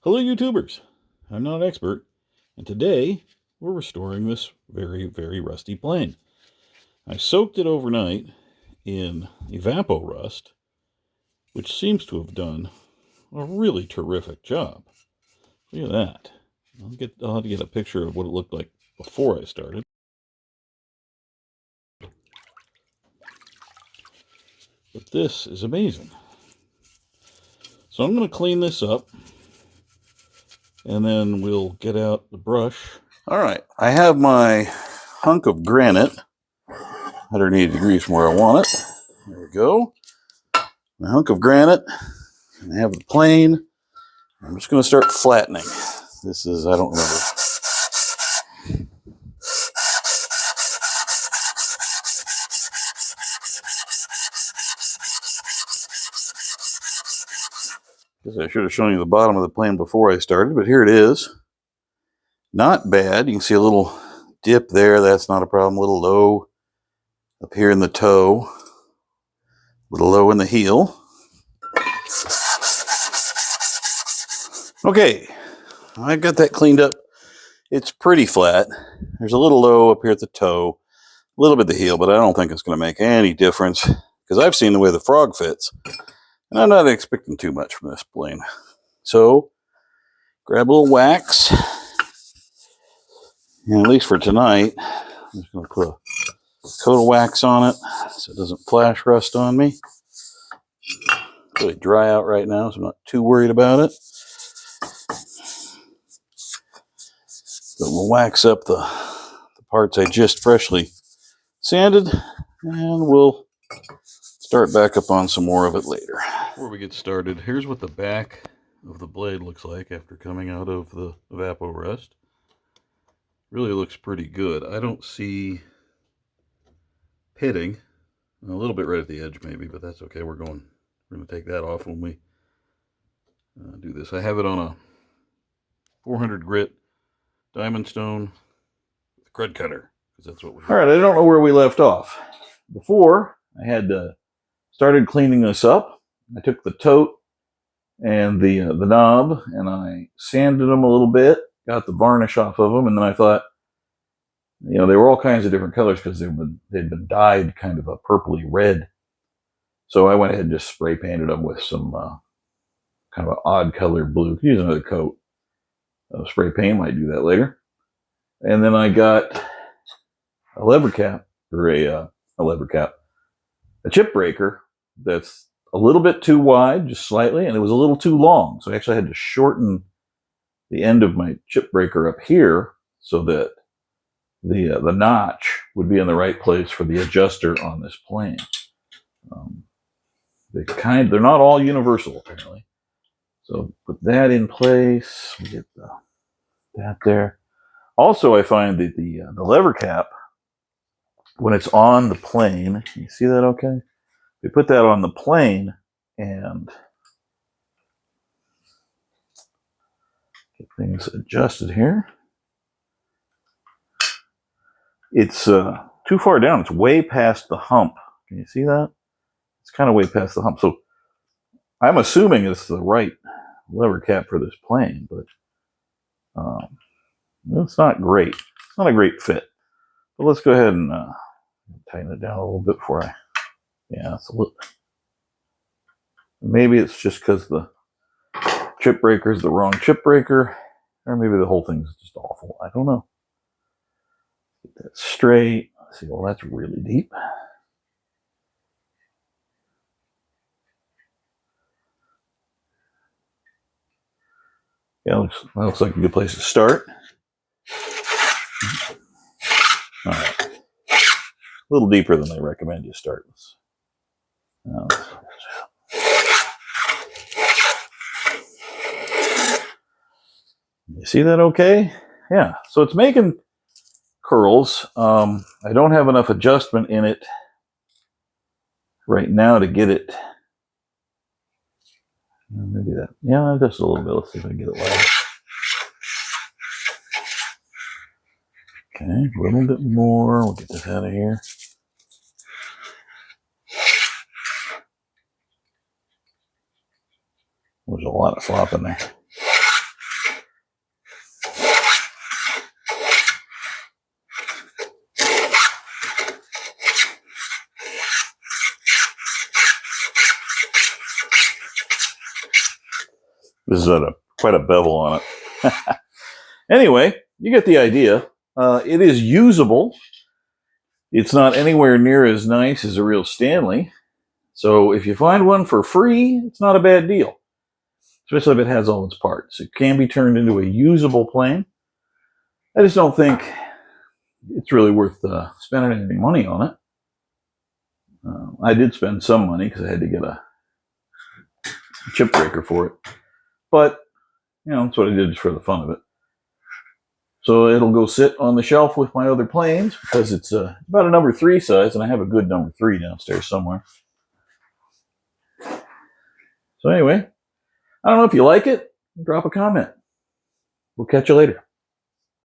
Hello YouTubers, I'm not an expert, and today we're restoring this very, very rusty plane. I soaked it overnight in Evapo-Rust, which seems to have done a really terrific job. Look at that. I'll have to get a picture of what it looked like before I started. But this is amazing. So I'm going to clean this up, and then we'll get out the brush. All right, I have my hunk of granite, 180 degrees from where I want it. There we go. My hunk of granite, and I have the plane. I'm just going to start flattening. This is, I don't remember. Guess I should have shown you the bottom of the plane before I started, but here it is. Not bad. You can see a little dip there. That's not a problem. A little low up here in the toe. A little low in the heel. Okay, I've got that cleaned up. It's pretty flat. There's a little low up here at the toe, a little bit at the heel, but I don't think it's going to make any difference because I've seen the way the frog fits, and I'm not expecting too much from this plane. So, grab a little wax, and at least for tonight, I'm just going to put a coat of wax on it so it doesn't flash rust on me. It's really dry out right now, so I'm not too worried about it. But we'll wax up the parts I just freshly sanded, and we'll start back up on some more of it later. Before we get started, here's what the back of the blade looks like after coming out of the Evapo-Rust. Really looks pretty good. I don't see pitting. A little bit right at the edge maybe, but that's okay. We're going to take that off when we do this. I have it on a 400 grit diamond stone with crud cutter, because that's what we have. All right, I don't know where we left off. Before I had started cleaning this up, I took the tote and the knob and I sanded them a little bit, got the varnish off of them, and then I thought, you know, they were all kinds of different colors because they'd been dyed kind of a purpley red. So I went ahead and just spray painted them with some kind of an odd color blue. Could use another coat of spray paint, might do that later. And then I got a lever cap, or a chip breaker that's a little bit too wide, just slightly, and it was a little too long. So I actually had to shorten the end of my chip breaker up here so that the notch would be in the right place for the adjuster on this plane. They're not all universal apparently. So put that in place. We get that there. Also, I find that the lever cap, when it's on the plane, you see that okay? We put that on the plane and get things adjusted here. It's too far down. It's way past the hump. Can you see that? It's kind of way past the hump. So I'm assuming it's the right lever cap for this plane, but it's not great. It's not a great fit. But let's go ahead and tighten it down a little bit before I... Yeah, it's a little... Maybe it's just because the chip breaker is the wrong chip breaker, or maybe the whole thing's just awful. I don't know. Get that straight. Let's see, well, that's really deep. Yeah, that looks like a good place to start. All right. A little deeper than they recommend you start. You see that okay? Yeah, so it's making curls. I don't have enough adjustment in it right now to get it. Maybe that. Yeah, just a little bit. Let's see if I can get it light. Okay, a little bit more. We'll get this out of here. There's a lot of slop in there. This is quite a bevel on it. Anyway, you get the idea. It is usable. It's not anywhere near as nice as a real Stanley. So if you find one for free, it's not a bad deal. Especially if it has all its parts. It can be turned into a usable plane. I just don't think it's really worth spending any money on it. I did spend some money because I had to get a chip breaker for it. But, you know, that's what I did just for the fun of it. So it'll go sit on the shelf with my other planes because it's about a number 3 size, and I have a good number 3 downstairs somewhere. So anyway, I don't know if you like it. Drop a comment. We'll catch you later.